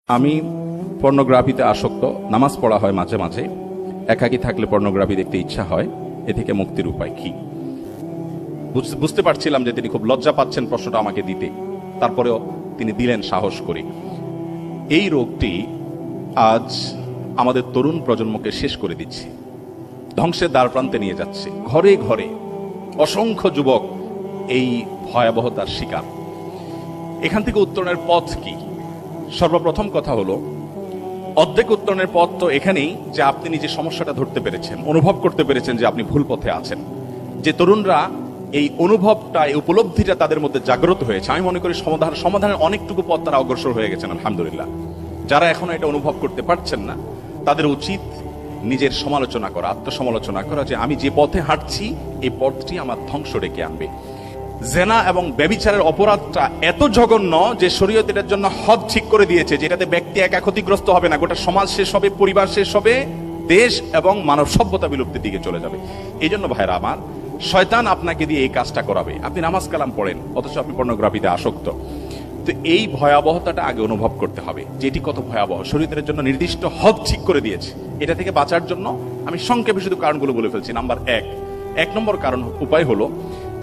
আমি পর্নোগ্রাফিতে আসক্ত। নামাজ পড়া হয় মাঝে মাঝে, একাকী থাকলে পর্নোগ্রাফি দেখতে ইচ্ছা হয়। এ থেকে মুক্তির উপায় কি? বুঝতে পারছিলাম যে তিনি খুব লজ্জা পাচ্ছেন প্রশ্নটা আমাকে দিতে, তারপরেও তিনি দিলেন সাহস করে। এই রোগটি আজ আমাদের তরুণ প্রজন্মকে শেষ করে দিচ্ছে, ধ্বংসের দ্বার প্রান্তে নিয়ে যাচ্ছে। ঘরে ঘরে অসংখ্য যুবক এই ভয়াবহতার শিকার। এখান থেকে উত্তরণের পথ কি? সর্বপ্রথম কথা হলো, অর্ধেক উত্তরণের পথ তো এখানেই যে আপনি নিজে সমস্যাটা ধরতে পেরেছেন, অনুভব করতে পেরেছেন যে আপনি ভুল পথে আছেন। যে তরুণরা এই অনুভবটা, এই উপলব্ধিটা তাদের মধ্যে জাগ্রত হয়েছে, আমি মনে করি সমাধানের অনেকটুকু পথ তারা অগ্রসর হয়ে গেছেন, আলহামদুলিল্লাহ। যারা এখনো এটা অনুভব করতে পারছেন না, তাদের উচিত নিজের সমালোচনা করা, আত্মসমালোচনা করা, যে আমি যে পথে হাঁটছি এই পথটি আমার ধ্বংস ডেকে আনবে। জেনা এবং ব্যভিচারের অপরাধটা এত জঘন্য যে শরীয়ত এটার জন্য হদ ঠিক করে দিয়েছে, যেটাতে ব্যক্তি একা ক্ষতিগ্রস্ত হবে না, গোটা সমাজ শেষ হবে, পরিবার শেষ হবে, দেশ এবং মানব সভ্যতা বিলুপ্তির দিকে চলে যাবে। এই জন্য ভাইরা আমার, শয়তান আপনাকে দিয়ে এই কাজটা করাবে। আপনি নামাজ কালাম পড়েন, অথচ আপনি পর্নোগ্রাফিতে আসক্ত। তো এই ভয়াবহতাটা আগে অনুভব করতে হবে, যেটি কত ভয়াবহ। শরীয়তের জন্য নির্দিষ্ট হদ ঠিক করে দিয়েছে। এটা থেকে বাঁচার জন্য আমি সংক্ষেপে শুধু কারণগুলো বলে ফেলছি। নাম্বার এক নম্বর কারণ, উপায় হলো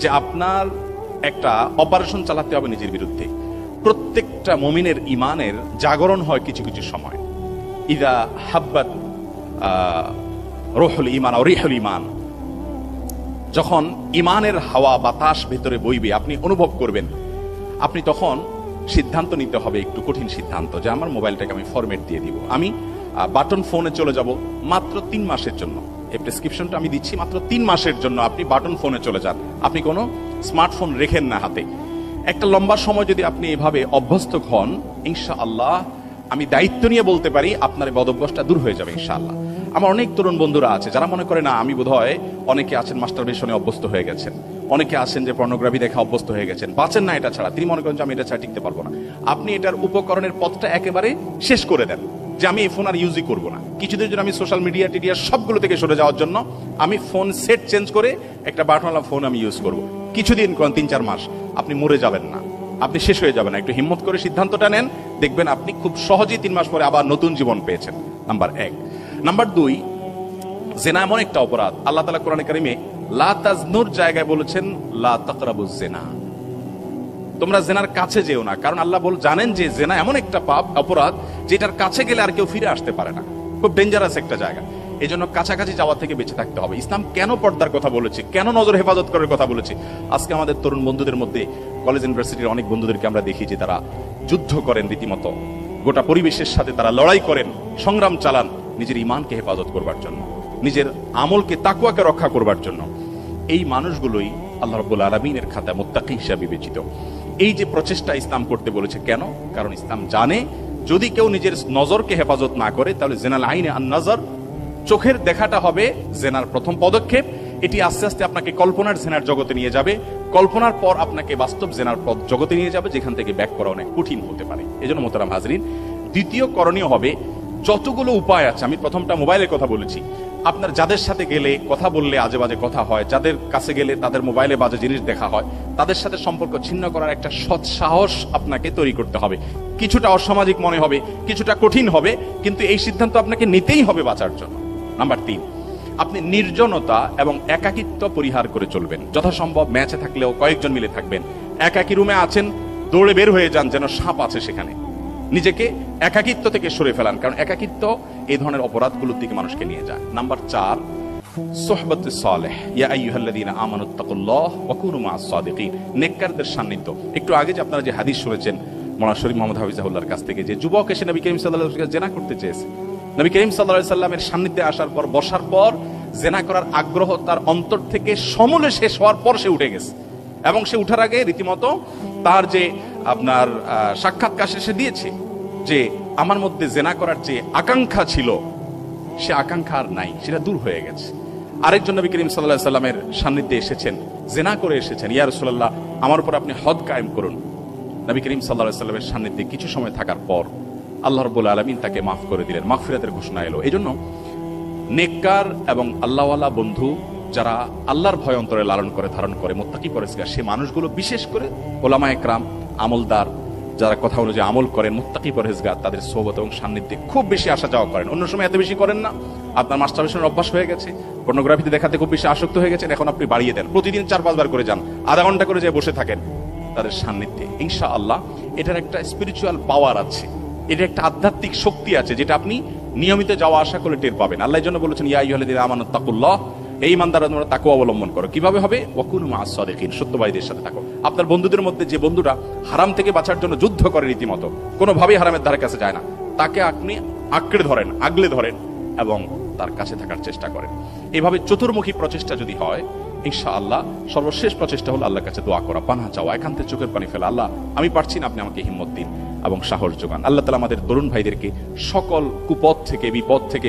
যে আপনার একটা অপারেশন চালাতে হবে নিজের বিরুদ্ধে। প্রত্যেকটা মুমিনের ইমানের জাগরণ হয় কিছু কিছু সময়। ইদা হাব্বাত রুহুল ঈমান ও রিহুল ঈমান, যখন ইমানের হাওয়া বাতাস ভেতরে বইবে, আপনি অনুভব করবেন, আপনি তখন সিদ্ধান্ত নিতে হবে, একটু কঠিন সিদ্ধান্ত, যে আমার মোবাইলটাকে আমি ফরম্যাট দিয়ে দিব। আমি বাটন ফোনে চলে যাব মাত্র 3 মাসের জন্য। এই প্রেসক্রিপশনটা আমি দিচ্ছি, মাত্র 3 মাসের জন্য আপনি বাটন ফোনে চলে যান। আপনি কোনো স্মার্টফোন রেখেন না হাতে। একটা লম্বা সময় যদি আপনি এভাবে অভ্যস্ত হন, ইনশাআল্লাহ আমি দায়িত্ব নিয়ে বলতে পারি আপনার বদভ্যাসটা দূর হয়ে যাবে ইনশাআল্লাহ। আমার অনেক তরুণ বন্ধুরা আছে যারা মনে করে, না আমি বোধহয়, অনেকে আছেন মাস্টারবেশনে অভ্যস্ত হয়ে গেছেন, অনেকে আছেন যে পর্নোগ্রাফি দেখা অভ্যস্ত হয়ে গেছেন, বাঁচেন না এটা ছাড়া। তিনি মনে করেন যে আমি এটা ছাড়া টিকতে পারবো না। আপনি এটার উপকরণের পথটা একেবারে শেষ করে দেন, যে আমি এই ফোন আর ইউজই করবো না। কিছুদিন জন্য আমি সোশ্যাল মিডিয়া টিডিয়া সবগুলো থেকে সরে যাওয়ার জন্য আমি ফোন সেট চেঞ্জ করে একটা বাটনওয়ালা ফোন আমি ইউজ করব। কিছুদিন, 3-4 মাস, আপনি মরে যাবেন না, আপনি শেষ হয়ে যাবেন না। একটু হিম্মত করে সিদ্ধান্তটা নেন, দেখবেন আপনি খুব সহজেই 3 মাস পরে আবার নতুন জীবন পেয়েছেন। নাম্বার 1। নাম্বার 2, জেনা এমন একটা অপরাধ, আল্লাহ তাআলা কোরআনে কারিমে লা তাজনুর জায়গায় বলেছেন লা তাকরাবুজ জেনা, তোমরা জেনার কাছে যেও না। কারণ আল্লাহ জানেন যে জেনা এমন একটা পাপ, অপরাধ, যেটার কাছে গেলে আর কেউ ফিরে আসতে পারে না। খুব ডেঞ্জারাস একটা জায়গা। এই জন্য কাছাকাছি যাওয়া থেকে বেঁচে থাকতে হবে। ইসলাম কেন পর্দার কথা বলেছে, কেন নজর হেফাজত করার কথা বলেছে? আজকে আমাদের তরুণ বন্ধুদের মধ্যে, কলেজ ইউনিভার্সিটির অনেক বন্ধুদেরকে আমরা দেখি যে তারা যুদ্ধ করেন, রীতিমতো গোটা পরিবেশের সাথে তারা লড়াই করেন, সংগ্রাম চালান নিজের ইমানকে হেফাজত করবার জন্য, নিজের আমলকে, তাকওয়াকে রক্ষা করবার জন্য। এই মানুষগুলোই আল্লাহ রাব্বুল আলামিনের খাতায় মুত্তাকি হিসেবে বিবেচিত। এই যে প্রচেষ্টা ইসলাম করতে বলেছে, কেন? কারণ ইসলাম জানে, যদি কেউ নিজের নজরকে হেফাজত না করে, তাহলে জেনাল আইনে আন নজর, চোখের দেখাটা হবে জেনার প্রথম পদক্ষেপ। এটি আস্তে আস্তে আপনাকে কল্পনার জেনার জগতে নিয়ে যাবে, কল্পনার পর আপনাকে বাস্তব জেনার জগতে নিয়ে যাবে, যেখান থেকে ব্যাক করা অনেক কঠিন হতে পারে। এজন্য মোহতারাম হাজরিন, দ্বিতীয় করণীয় হবে, যতগুলো উপায় আছে, আমি প্রথমটা মোবাইলের কথা বলেছি, আপনার যাদের সাথে গেলে, কথা বললে আজে বাজে কথা হয়, যাদের কাছে গেলে তাদের মোবাইলে বাজে জিনিস দেখা হয়, তাদের সাথে সম্পর্ক ছিন্ন করার একটা সৎ সাহস আপনাকে তৈরি করতে হবে। কিছুটা অসামাজিক মনে হবে, কিছুটা কঠিন হবে, কিন্তু এই সিদ্ধান্ত আপনাকে নিতেই হবে বাঁচার জন্য। নাম্বার 3, আপনি নির্জনতা এবং একাকিত্ব পরিহার করে চলবেন। যথাসম্ভব ম্যাচে থাকলেও কয়েকজন মিলে থাকবেন। একাকি রুমে আছেন, দৌড়ে বের হয়ে যান, যেন সাপ আছে সেখানে। নিজেকে একাকিত্ব থেকে সরে ফেলান, কারণ একাকিত্ব এই ধরনের অপরাধগুলোর দিকে মানুষকে নিয়ে যায়। নাম্বার 4, সুহবাতুস সালেহ, ইয়া আইয়ুহাল্লাযীনা আমানুত্তাকুল্লাহ ওয়া কুনু মাআস সাদিকিন, নেককারদের সান্নিধ্য। একটু আগে যে আপনারা যে হাদিস শুনেছেন মাওলানা শরীফ মোহাম্মদ হাফিজাহুল্লাহর কাছ থেকে, যে যুবক এসে নবী করিম সাল্লাল্লাহু আলাইহি ওয়াসাল্লাম জেনা করতে চেয়েছে, নবী করিম সাল্লাল্লাহু আলাইহি ওয়াসাল্লামের সান্নিধ্যে আসার পর, বসার পর, জেনা করার আগ্রহ তার অন্তর থেকে সমূলে শেষ হওয়ার পর সে উঠে গেছে। এবং সে উঠার আগে রীতিমতো তার যে আপনার সাক্ষাৎকার সে দিয়েছে, যে আমার মধ্যে জেনা করার যে আকাঙ্ক্ষা ছিল, সে আকাঙ্ক্ষা আর নাই, সেটা দূর হয়ে গেছে। আরেকজন নবী করিম সাল্লাল্লাহু আলাইহি ওয়াসাল্লামের সান্নিধ্যে এসেছেন, জেনা করে এসেছেন, ইয়া রাসূলুল্লাহ আমার উপর আপনি হদ কায়েম করুন। নবী করিম সাল্লাল্লাহু আলাইহি ওয়াসাল্লামের সান্নিধ্যে কিছু সময় থাকার পর আল্লাহ রাব্বুল আলামিন তাকে মাফ করে দিলেন, মাগফিরাতের ঘোষণা এলো। এই জন্য নেককার এবং আল্লাহওয়ালা বন্ধু, যারা আল্লাহর ভয় অন্তরে লালন করে, ধারণ করে, মুত্তাকি পরেজগার, সে মানুষগুলো, বিশেষ করে ওলামায়ে কেরাম, আমলদার, যারা কথা অনুযায়ী আমল করেন, মুত্তাকি পরহেজগার, তাদের সোহবত এবং সান্নিধ্যে খুব বেশি আসা যাওয়া করেন। অন্য সময় এত বেশি করেন না, আপনার মাস্টারবেশনের অভ্যাস হয়ে গেছে, পর্নোগ্রাফিতে দেখাতে খুব বেশি আসক্ত হয়ে গেছেন, এখন আপনি বাড়িয়ে দেন, প্রতিদিন 4-5 বার করে যান, আধা ঘন্টা করে যেয়ে বসে থাকেন তাদের সান্নিধ্যে। ইনশাআল্লাহ এটার একটা স্পিরিচুয়াল পাওয়ার আছে, এটা একটা আধ্যাত্মিক শক্তি আছে, যেটা আপনি নিয়মিত যাওয়া আসা করে টের পাবেন। আল্লাহ এর জন্য বলেছেন, ইয়া আইয়ুহাল্লাযীনা আমানু তাকুল্লাহ, এই ইমানদাররা তোমরা তাকওয়া অবলম্বন করো। কিভাবে হবে? ওয়াকুনু মা'আস সাদিকিন, সত্যবাদীদের সাথে থাকো। আপনার বন্ধুদের মধ্যে যে বন্ধুরা হারাম থেকে বাঁচার জন্য যুদ্ধ করে রীতিমতো, কোনোভাবেই হারামের ধারে কাছে যায় না, তাকে আপনি আঁকড়ে ধরেন, আগলে ধরেন এবং তার কাছে থাকার চেষ্টা করেন। এভাবে চতুর্মুখী প্রচেষ্টা যদি হয়, ইনশাআল্লাহ সর্বশেষ প্রচেষ্টা হলো আল্লাহর কাছে দোয়া করা, পানাহ চাওয়া, একান্তে চোখের পানি ফেলা। আল্লাহ আমি পারছি না, আপনি আমাকে হিম্মত দিন এবং সাহস যোগান। আল্লাহ তাআলা আমাদের তরুণ ভাইদেরকে সকল কুপথ থেকে, বিপদ থেকে